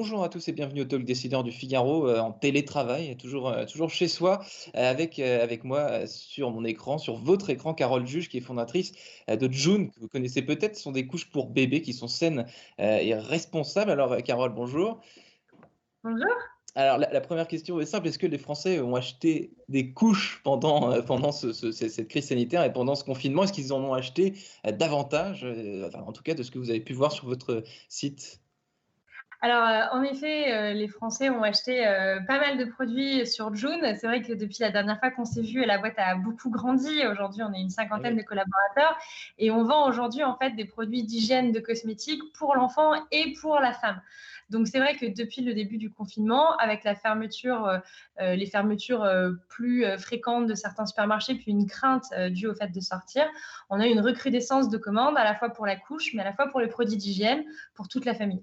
Bonjour à tous et bienvenue au Talk Décideur du Figaro en télétravail, toujours chez soi, avec moi sur mon écran, sur votre écran, Carole Juge, qui est fondatrice de June, que vous connaissez peut-être. Ce sont des couches pour bébés qui sont saines et responsables. Alors, Carole, bonjour. Bonjour. Alors, la première question est simple. Est-ce que les Français ont acheté des couches pendant cette crise sanitaire et pendant ce confinement? Est-ce qu'ils en ont acheté davantage, enfin, en tout cas de ce que vous avez pu voir sur votre site? Alors, en effet, les Français ont acheté, pas mal de produits sur June. C'est vrai que depuis la dernière fois qu'on s'est vu, la boîte a beaucoup grandi. Aujourd'hui, on est une Ah cinquantaine oui. de collaborateurs et on vend aujourd'hui, en fait, des produits d'hygiène, de cosmétiques pour l'enfant et pour la femme. Donc c'est vrai que depuis le début du confinement, avec la fermeture, les fermetures, plus, fréquentes de certains supermarchés, puis une crainte, due au fait de sortir, on a eu une recrudescence de commandes à la fois pour la couche, mais à la fois pour les produits d'hygiène, pour toute la famille.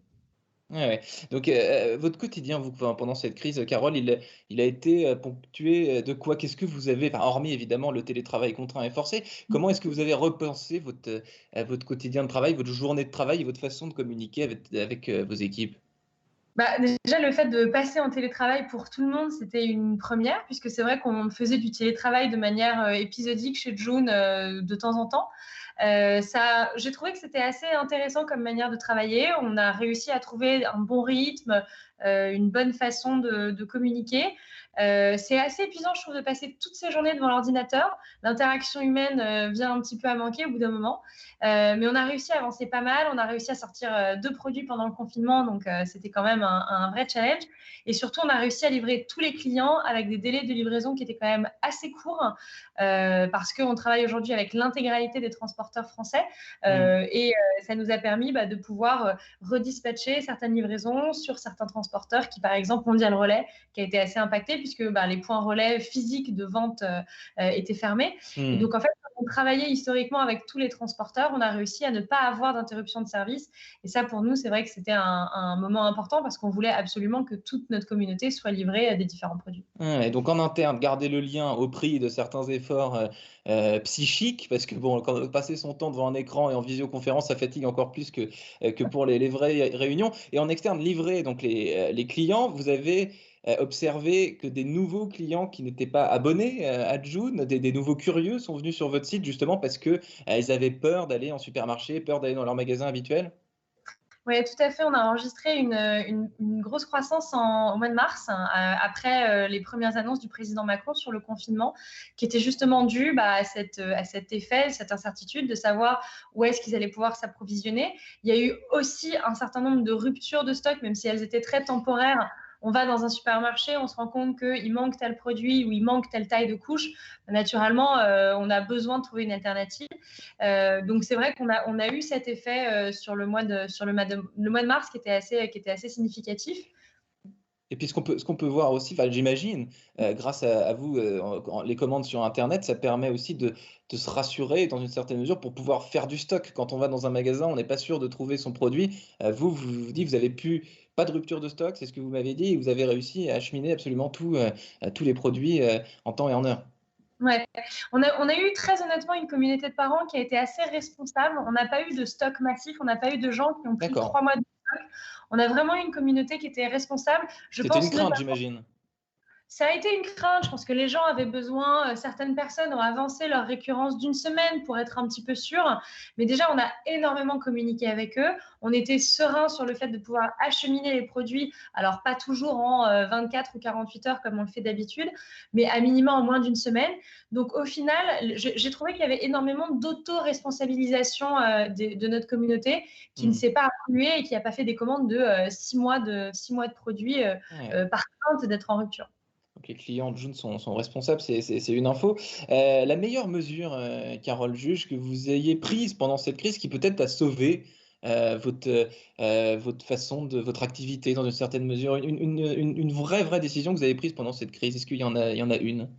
Ouais, ouais. Donc, votre quotidien, vous, pendant cette crise, Carole, il a été, ponctué, de quoi? Qu'est-ce que vous avez, enfin, hormis évidemment le télétravail contraint et forcé, comment est-ce que vous avez repensé votre quotidien de travail, votre journée de travail et votre façon de communiquer avec vos équipes? Bah, déjà, le fait de passer en télétravail pour tout le monde, c'était une première, puisque c'est vrai qu'on faisait du télétravail de manière épisodique chez June de temps en temps. J'ai trouvé que c'était assez intéressant comme manière de travailler. On a réussi à trouver un bon rythme, une bonne façon de communiquer. C'est assez épuisant, je trouve, de passer toutes ces journées devant l'ordinateur. L'interaction humaine vient un petit peu à manquer au bout d'un moment. Mais on a réussi à avancer pas mal. On a réussi à sortir 2 produits pendant le confinement, donc c'était quand même un vrai challenge. Et surtout, on a réussi à livrer tous les clients avec des délais de livraison qui étaient quand même assez courts, parce qu'on travaille aujourd'hui avec l'intégralité des transporteurs français. Mmh. Ça nous a permis de pouvoir redispatcher certaines livraisons sur certains transporteurs qui, par exemple, Mondial Relais, qui a été assez impacté puisque les points relais physiques de vente étaient fermés. Et Mmh. donc, en fait, on travaillait historiquement avec tous les transporteurs. On a réussi à ne pas avoir d'interruption de service. Et ça, pour nous, c'est vrai que c'était un moment important parce qu'on voulait absolument que toute notre communauté soit livrée à des différents produits. Ouais, donc en interne, garder le lien au prix de certains efforts, psychiques, parce que bon, quand passer son temps devant un écran et en visioconférence, ça fatigue encore plus que pour les vraies réunions. Et en externe, livrer donc les clients, vous avez, observé que des nouveaux clients qui n'étaient pas abonnés, à Joon, des nouveaux curieux sont venus sur votre site justement parce que, ils avaient peur d'aller en supermarché, peur d'aller dans leur magasin habituel? Oui, tout à fait. On a enregistré une grosse croissance au mois de mars, hein, après les premières annonces du président Macron sur le confinement, qui était justement due à cet effet, cette incertitude de savoir où est-ce qu'ils allaient pouvoir s'approvisionner. Il y a eu aussi un certain nombre de ruptures de stock, même si elles étaient très temporaires. On va dans un supermarché, on se rend compte qu'il manque tel produit ou il manque telle taille de couche. Naturellement, on a besoin de trouver une alternative. Donc c'est vrai qu'on a eu cet effet sur le mois de mars qui était assez significatif. Et puis ce qu'on peut voir aussi, enfin j'imagine, grâce à vous, les commandes sur internet, ça permet aussi de se rassurer dans une certaine mesure pour pouvoir faire du stock. Quand on va dans un magasin, on n'est pas sûr de trouver son produit. Vous dites, vous avez pas de rupture de stock, c'est ce que vous m'avez dit et vous avez réussi à acheminer absolument tous les produits, en temps et en heure. Ouais. On a eu très honnêtement une communauté de parents qui a été assez responsable. On n'a pas eu de stock massif, on n'a pas eu de gens qui ont pris D'accord. 3 mois de stock. On a vraiment eu une communauté qui était responsable. Je C'était une pense crainte, notamment. j'imagine? Ça a été une crainte. Je pense que les gens avaient besoin, certaines personnes ont avancé leur récurrence d'une semaine pour être un petit peu sûrs. Mais déjà, on a énormément communiqué avec eux. On était serein sur le fait de pouvoir acheminer les produits. Alors, pas toujours en 24 ou 48 heures comme on le fait d'habitude, mais à minima en moins d'une semaine. Donc, au final, j'ai trouvé qu'il y avait énormément d'auto-responsabilisation de notre communauté qui ne Mmh. s'est pas ruée et qui n'a pas fait des commandes de 6 mois de produits Ouais. par crainte d'être en rupture. Donc les clients de June sont responsables, c'est une info. La meilleure mesure, Carole Juge, que vous ayez prise pendant cette crise qui peut-être a sauvé, votre façon de votre activité dans une certaine mesure, une vraie décision que vous avez prise pendant cette crise, est-ce qu'il y en a une?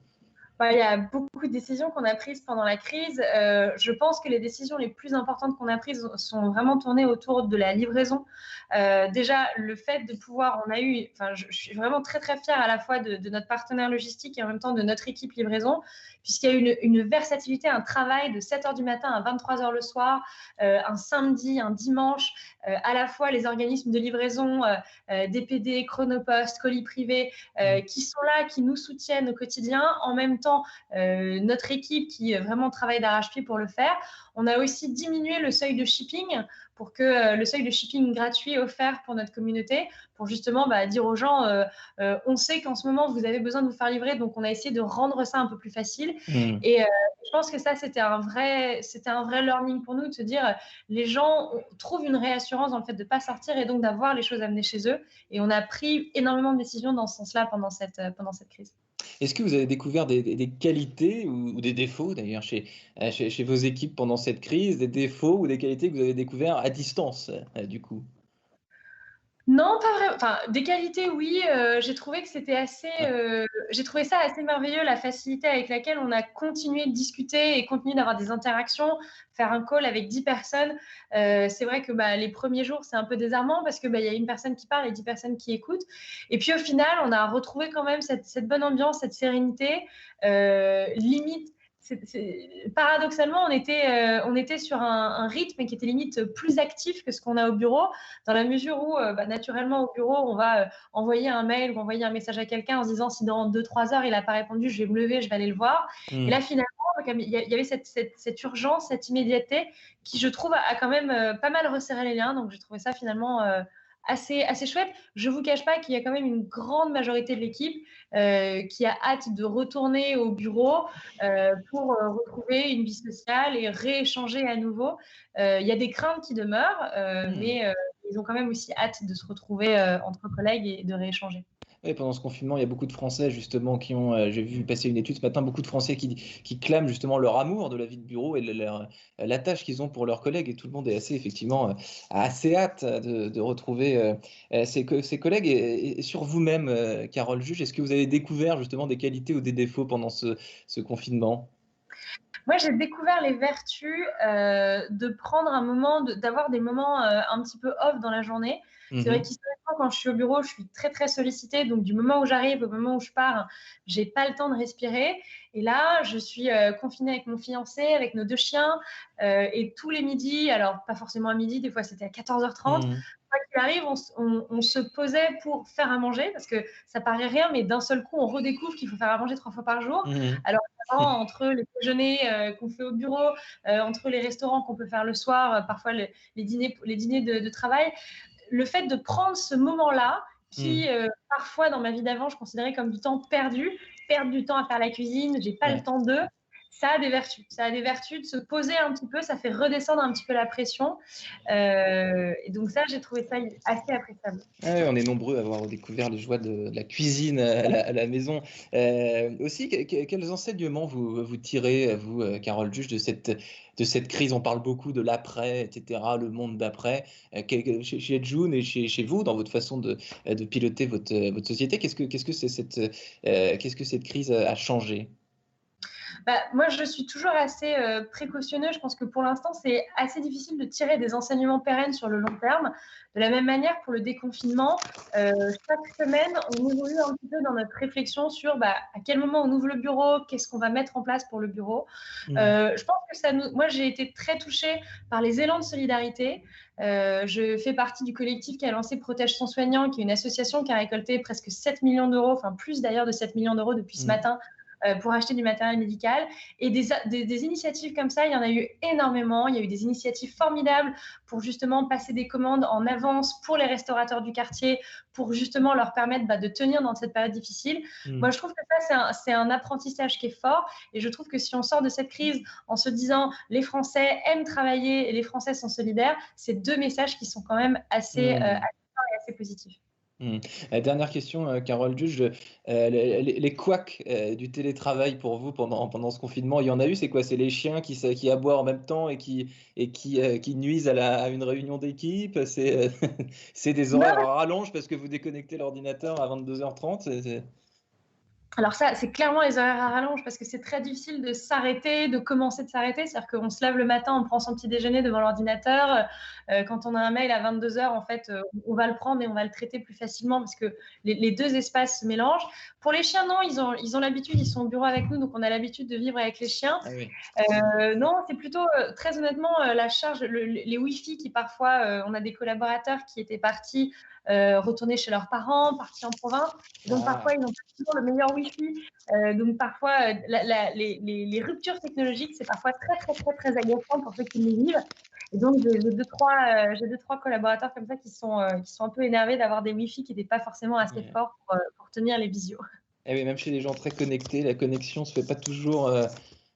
Bah, il y a beaucoup de décisions qu'on a prises pendant la crise. Je pense que les décisions les plus importantes qu'on a prises sont vraiment tournées autour de la livraison. Déjà, le fait de pouvoir, je suis vraiment très très fière à la fois de notre partenaire logistique et en même temps de notre équipe livraison, puisqu'il y a une versatilité, un travail de 7 h du matin à 23 h le soir, un samedi, un dimanche, à la fois les organismes de livraison, DPD, Chronopost, colis privés, qui sont là, qui nous soutiennent au quotidien, en même temps notre équipe qui vraiment travaille d'arrache-pied pour le faire. On a aussi diminué le seuil de shipping pour que le seuil de shipping gratuit offert pour notre communauté, pour justement dire aux gens, on sait qu'en ce moment, vous avez besoin de vous faire livrer, donc on a essayé de rendre ça un peu plus facile. Et je pense que ça, c'était un vrai learning pour nous, de se dire, les gens trouvent une réassurance dans le fait de ne pas sortir et donc d'avoir les choses amenées chez eux. Et on a pris énormément de décisions dans ce sens-là pendant cette crise. Est-ce que vous avez découvert des qualités ou des défauts d'ailleurs chez vos équipes pendant cette crise, des défauts ou des qualités que vous avez découverts à distance, du coup? Non, pas vraiment. Enfin, des qualités, oui. J'ai trouvé que j'ai trouvé ça assez merveilleux, la facilité avec laquelle on a continué de discuter et continué d'avoir des interactions. Faire un call avec 10 personnes, c'est vrai que les premiers jours, c'est un peu désarmant parce que y a une personne qui parle et 10 personnes qui écoutent. Et puis au final, on a retrouvé quand même cette bonne ambiance, cette sérénité. Limite, paradoxalement, on était sur un rythme qui était limite plus actif que ce qu'on a au bureau, dans la mesure où, naturellement, au bureau, on va envoyer un mail ou envoyer un message à quelqu'un en se disant, si dans 2-3 heures, il n'a pas répondu, je vais me lever, je vais aller le voir. Et là, finalement, il y avait cette urgence, cette immédiateté qui, je trouve, a quand même pas mal resserré les liens. Donc, j'ai trouvé ça finalement assez chouette. Je ne vous cache pas qu'il y a quand même une grande majorité de l'équipe qui a hâte de retourner au bureau pour retrouver une vie sociale et rééchanger à nouveau. Il y a des craintes qui demeurent, mais ils ont quand même aussi hâte de se retrouver entre collègues et de rééchanger. Oui, pendant ce confinement, il y a beaucoup de Français justement qui ont, j'ai vu passer une étude ce matin, beaucoup de Français qui clament justement leur amour de la vie de bureau et la tâche qu'ils ont pour leurs collègues, et tout le monde est effectivement assez hâte de retrouver ses collègues. Et sur vous-même, Carole Juge, est-ce que vous avez découvert justement des qualités ou des défauts pendant ce confinement? Moi, j'ai découvert les vertus de prendre un moment, d'avoir des moments un petit peu off dans la journée. C'est vrai qu'historiquement, quand je suis au bureau, je suis très, très sollicitée. Donc, du moment où j'arrive au moment où je pars, j'ai pas le temps de respirer. Et là, je suis confinée avec mon fiancé, avec nos 2 chiens. Et tous les midis, alors pas forcément à midi, des fois c'était à 14h30. Quoi qu'il arrive, on se posait pour faire à manger, parce que ça paraît rien, mais d'un seul coup, on redécouvre qu'il faut faire à manger 3 fois par jour. Alors, entre les déjeuners qu'on fait au bureau, entre les restaurants qu'on peut faire le soir, parfois les dîners de travail, le fait de prendre ce moment-là, qui parfois dans ma vie d'avant, je considérais comme du temps perdu, perdre du temps à faire la cuisine, j'ai pas le temps d'eux. Ça a des vertus. Ça a des vertus de se poser un petit peu, ça fait redescendre un petit peu la pression. Et donc ça, j'ai trouvé ça assez appréciable. Ah ouais, on est nombreux à avoir découvert les joies de la cuisine à la maison. Aussi, quels enseignements vous tirez, vous, Carole Juge, de cette crise? On parle beaucoup de l'après, etc., le monde d'après. Chez June et chez vous, dans votre façon de piloter votre société, qu'est-ce que cette crise a changé? Moi, je suis toujours assez précautionneuse. Je pense que pour l'instant, c'est assez difficile de tirer des enseignements pérennes sur le long terme. De la même manière, pour le déconfinement, chaque semaine, on évolue un petit peu dans notre réflexion sur à quel moment on ouvre le bureau, qu'est-ce qu'on va mettre en place pour le bureau. Je pense que moi, j'ai été très touchée par les élans de solidarité. Je fais partie du collectif qui a lancé Protège son soignant, qui est une association qui a récolté presque 7 millions d'euros, enfin plus d'ailleurs de 7 millions d'euros depuis ce matin, pour acheter du matériel médical. Et des initiatives comme ça, il y en a eu énormément. Il y a eu des initiatives formidables pour justement passer des commandes en avance pour les restaurateurs du quartier, pour justement leur permettre de tenir dans cette période difficile. Moi, je trouve que ça, c'est un apprentissage qui est fort. Et je trouve que si on sort de cette crise en se disant les Français aiment travailler et les Français sont solidaires, c'est 2 messages qui sont quand même assez forts et assez positifs. Dernière question, Carole Juge, les couacs du télétravail pour vous pendant ce confinement, il y en a eu? C'est quoi? C'est les chiens qui aboient en même temps et qui nuisent à une réunion d'équipe? C'est des horaires à rallonge parce que vous déconnectez l'ordinateur à 22h30? Alors ça, c'est clairement les horaires à rallonge parce que c'est très difficile de s'arrêter, de commencer de s'arrêter. C'est-à-dire qu'on se lève le matin, on prend son petit déjeuner devant l'ordinateur. Quand on a un mail à 22 heures, en fait, on va le prendre et on va le traiter plus facilement parce que les deux espaces se mélangent. Pour les chiens, non, ils ont l'habitude, ils sont au bureau avec nous, donc on a l'habitude de vivre avec les chiens. Ah oui. Non, c'est plutôt, très honnêtement, la charge, les Wi-Fi qui parfois, on a des collaborateurs qui étaient partis retourner chez leurs parents, partis en province. Donc Ah, parfois, ils n'ont pas toujours le meilleur Wi-Fi. Donc parfois, les ruptures technologiques, c'est parfois très, très, très, très agaçant pour ceux qui les vivent. Et donc, j'ai deux, trois collaborateurs comme ça qui sont un peu énervés d'avoir des Wi-Fi qui n'étaient pas forcément assez ouais. forts pour tenir les visios. Eh oui, même chez les gens très connectés, la connexion se fait pas toujours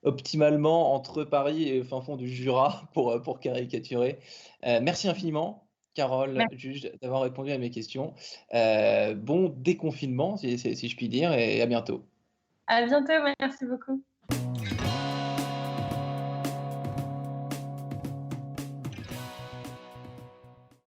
optimalement entre Paris et le fin fond du Jura pour caricaturer. Merci infiniment, Carole, Merci. Juge, d'avoir répondu à mes questions. Bon déconfinement, si je puis dire, et à bientôt. À bientôt, merci beaucoup.